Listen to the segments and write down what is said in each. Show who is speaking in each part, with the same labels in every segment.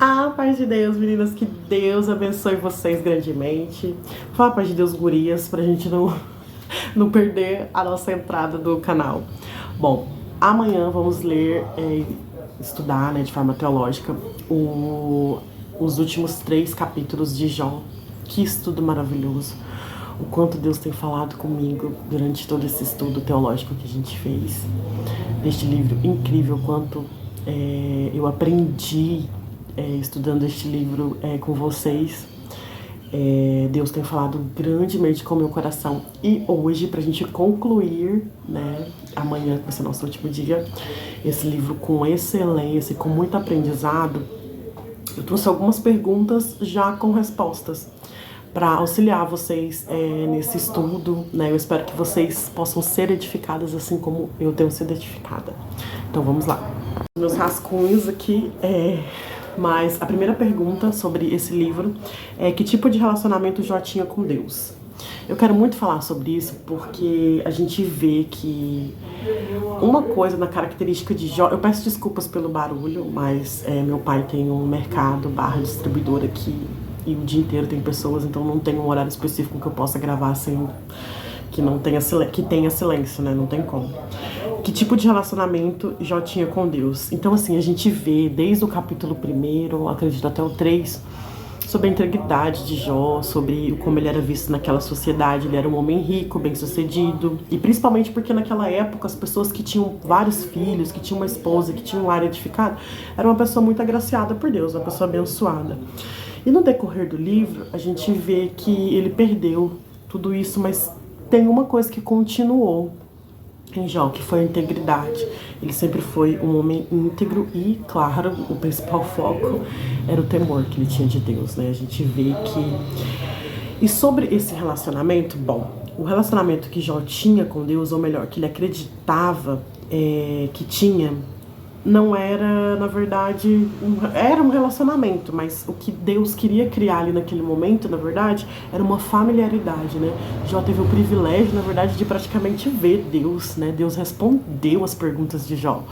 Speaker 1: A paz de Deus, meninas, que Deus abençoe vocês grandemente. Fala a paz de Deus, gurias, pra gente não perder a nossa entrada do canal. Bom, amanhã vamos ler, estudar, né, de forma teológica, os últimos 3 capítulos de Jó. Que estudo maravilhoso. O quanto Deus tem falado comigo durante todo esse estudo teológico que a gente fez. Neste livro incrível, quanto eu aprendi estudando este livro com vocês. Deus tem falado grandemente com o meu coração. E hoje, pra gente concluir, né, amanhã, que vai ser nosso último dia, esse livro com excelência, com muito aprendizado, eu trouxe algumas perguntas já com respostas para auxiliar vocês nesse estudo, né? Eu espero que vocês possam ser edificadas assim como eu tenho sido edificada. Então vamos lá. Meus rascunhos aqui, mas a primeira pergunta sobre esse livro é: que tipo de relacionamento Jó tinha com Deus? Eu quero muito falar sobre isso porque a gente vê que uma coisa na característica de Jó... Eu peço desculpas pelo barulho, mas meu pai tem um mercado / distribuidor aqui e o dia inteiro tem pessoas, então não tem um horário específico que eu possa gravar sem que tenha silêncio, né? Não tem como. Que tipo de relacionamento Jó tinha com Deus? Então, assim, a gente vê desde o capítulo 1, acredito até o 3, sobre a integridade de Jó, sobre como ele era visto naquela sociedade. Ele era um homem rico, bem-sucedido, e principalmente porque naquela época as pessoas que tinham vários filhos, que tinham uma esposa, que tinham um lar edificado, era uma pessoa muito agraciada por Deus, uma pessoa abençoada. E no decorrer do livro, a gente vê que ele perdeu tudo isso, mas tem uma coisa que continuou em Jó, que foi a integridade. Ele sempre foi um homem íntegro e, claro, o principal foco era o temor que ele tinha de Deus, né? A gente vê que... E sobre esse relacionamento, bom, o relacionamento que Jó tinha com Deus, ou melhor, que ele acreditava que tinha, não era, na verdade, era um relacionamento, mas o que Deus queria criar ali naquele momento, na verdade, era uma familiaridade, né? Jó teve o privilégio, na verdade, de praticamente ver Deus, né? Deus respondeu as perguntas de Jó.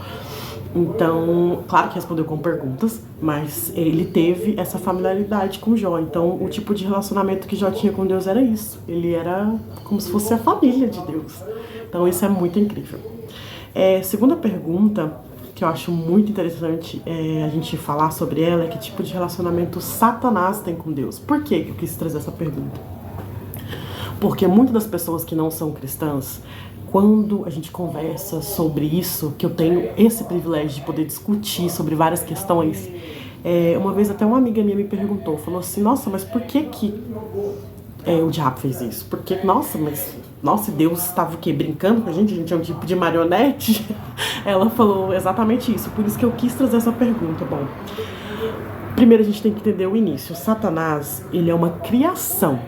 Speaker 1: Então, claro que respondeu com perguntas, mas ele teve essa familiaridade com Jó. Então, o tipo de relacionamento que Jó tinha com Deus era isso. Ele era como se fosse a família de Deus. Então, isso é muito incrível. Segunda pergunta, que eu acho muito interessante a gente falar sobre ela, é que tipo de relacionamento Satanás tem com Deus. Por que eu quis trazer essa pergunta? Porque muitas das pessoas que não são cristãs, quando a gente conversa sobre isso, que eu tenho esse privilégio de poder discutir sobre várias questões, uma vez até uma amiga minha me perguntou, falou assim: nossa, mas por que o diabo fez isso? Porque, nossa, Deus estava o quê? Brincando com a gente é um tipo de marionete? Ela falou exatamente isso, por isso que eu quis trazer essa pergunta. Bom, primeiro a gente tem que entender o início. Satanás, ele é uma criação,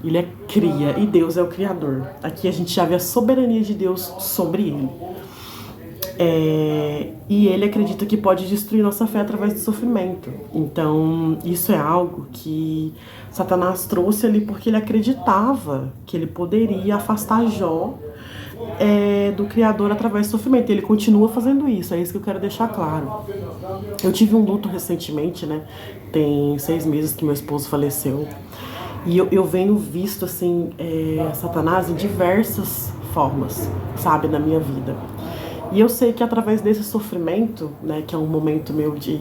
Speaker 1: ele é cria e Deus é o criador. Aqui a gente já vê a soberania de Deus sobre ele. E ele acredita que pode destruir nossa fé através do sofrimento. Então, isso é algo que Satanás trouxe ali porque ele acreditava que ele poderia afastar Jó do Criador através do sofrimento. Ele continua fazendo isso, é isso que eu quero deixar claro. Eu tive um luto recentemente, né? Tem 6 meses que meu esposo faleceu. E eu venho visto, assim, Satanás em diversas formas, sabe, na minha vida. E eu sei que através desse sofrimento, né, que é um momento meu de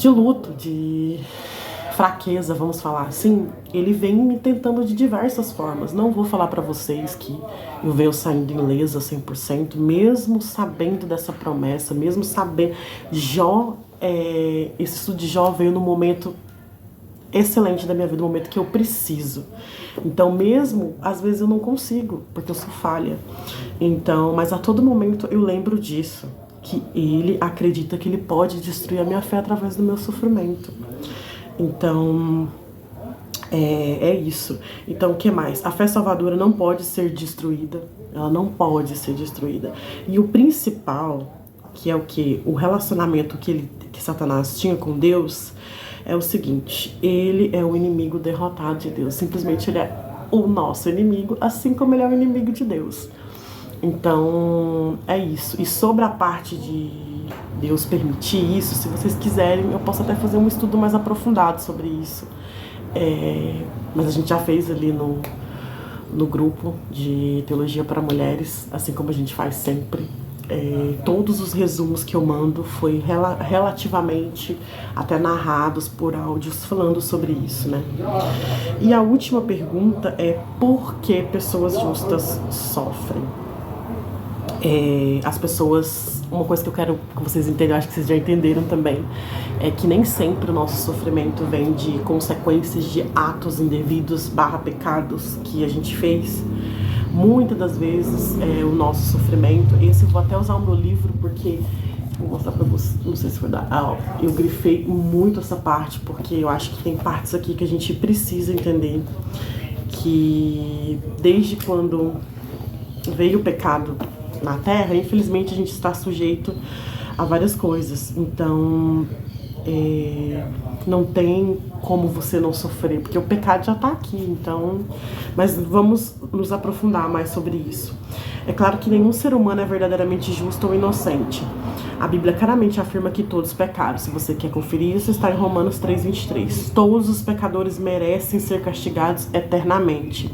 Speaker 1: luto, de fraqueza, vamos falar assim, ele vem me tentando de diversas formas. Não vou falar pra vocês que eu venho saindo ilesa 100%, mesmo sabendo dessa promessa, mesmo sabendo. Esse estudo de Jó veio no momento excelente da minha vida, no momento que eu preciso. Então, mesmo, às vezes eu não consigo, porque eu sou falha. Então, mas a todo momento eu lembro disso, que ele acredita que ele pode destruir a minha fé através do meu sofrimento. Então, é isso. Então, o que mais? A fé salvadora não pode ser destruída. Ela não pode ser destruída. E o principal, que é o que? O relacionamento que Satanás tinha com Deus, é o seguinte: ele é o inimigo derrotado de Deus. Simplesmente ele é o nosso inimigo, assim como ele é o inimigo de Deus. Então, é isso. E sobre a parte de Deus permitir isso, se vocês quiserem, eu posso até fazer um estudo mais aprofundado sobre isso. Mas a gente já fez ali no grupo de Teologia para Mulheres, assim como a gente faz sempre. Todos os resumos que eu mando foi relativamente até narrados por áudios falando sobre isso, né? E a última pergunta é: por que pessoas justas sofrem? As pessoas, uma coisa que eu quero que vocês entendam, acho que vocês já entenderam também, é que nem sempre o nosso sofrimento vem de consequências de atos indevidos / pecados que a gente fez. Muitas das vezes o nosso sofrimento, esse eu vou até usar o meu livro porque vou mostrar pra vocês, não sei se foi dar, eu grifei muito essa parte porque eu acho que tem partes aqui que a gente precisa entender, que desde quando veio o pecado na Terra, infelizmente a gente está sujeito a várias coisas. Então não tem como você não sofrer, porque o pecado já está aqui. Então, mas vamos nos aprofundar mais sobre isso. É claro que nenhum ser humano é verdadeiramente justo ou inocente. A Bíblia claramente afirma que todos pecaram. Se você quer conferir isso, está em Romanos 3:23. Todos os pecadores merecem ser castigados eternamente.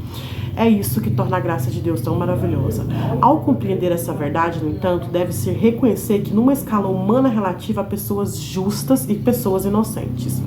Speaker 1: É isso que torna a graça de Deus tão maravilhosa. Ao compreender essa verdade, no entanto, deve-se reconhecer que numa escala humana relativa há pessoas justas e pessoas inocentes.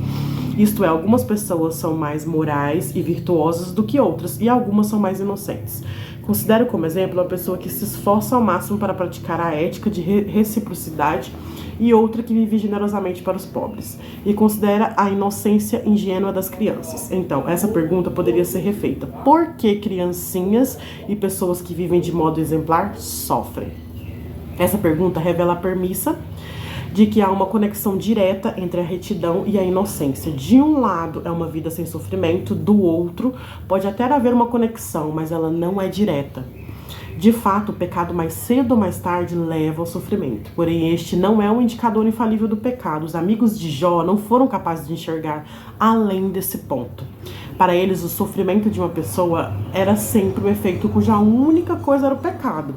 Speaker 1: Isto é, algumas pessoas são mais morais e virtuosas do que outras, e algumas são mais inocentes. Considero como exemplo uma pessoa que se esforça ao máximo para praticar a ética de reciprocidade e outra que vive generosamente para os pobres, e considera a inocência ingênua das crianças. Então, essa pergunta poderia ser refeita: por que criancinhas e pessoas que vivem de modo exemplar sofrem? Essa pergunta revela a premissa de que há uma conexão direta entre a retidão e a inocência. De um lado é uma vida sem sofrimento, do outro pode até haver uma conexão, mas ela não é direta. De fato, o pecado mais cedo ou mais tarde leva ao sofrimento. Porém, este não é um indicador infalível do pecado. Os amigos de Jó não foram capazes de enxergar além desse ponto. Para eles, o sofrimento de uma pessoa era sempre o efeito cuja única coisa era o pecado.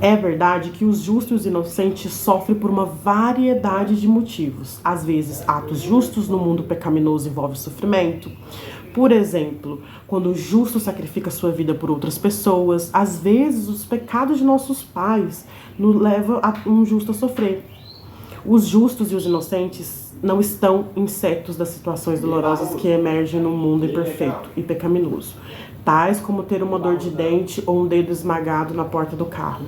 Speaker 1: É verdade que os justos e os inocentes sofrem por uma variedade de motivos. Às vezes, atos justos no mundo pecaminoso envolvem sofrimento. Por exemplo, quando o justo sacrifica sua vida por outras pessoas. Às vezes, os pecados de nossos pais nos levam a um justo a sofrer. Os justos e os inocentes não estão insetos das situações dolorosas que emergem no mundo imperfeito e pecaminoso, tais como ter uma dor de dente ou um dedo esmagado na porta do carro.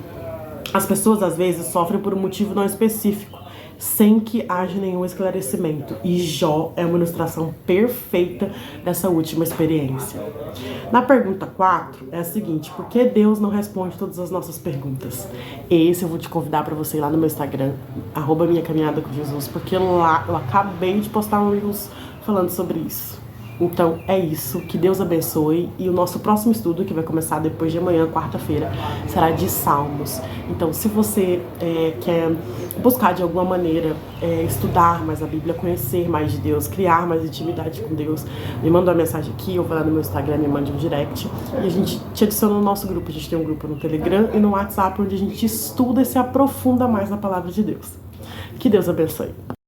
Speaker 1: As pessoas às vezes sofrem por um motivo não específico, sem que haja nenhum esclarecimento. E Jó é uma ilustração perfeita dessa última experiência. Na pergunta 4 é a seguinte: por que Deus não responde todas as nossas perguntas? Esse eu vou te convidar para você ir lá no meu Instagram, @minhacaminhadaComJesus, porque lá eu acabei de postar um Reels falando sobre isso. Então é isso, que Deus abençoe, e o nosso próximo estudo, que vai começar depois de amanhã, quarta-feira, será de Salmos. Então, se você quer buscar de alguma maneira estudar mais a Bíblia, conhecer mais de Deus, criar mais intimidade com Deus, me manda uma mensagem aqui, ou vai lá no meu Instagram, me mande um direct, e a gente te adiciona no nosso grupo. A gente tem um grupo no Telegram e no WhatsApp, onde a gente estuda e se aprofunda mais na palavra de Deus. Que Deus abençoe.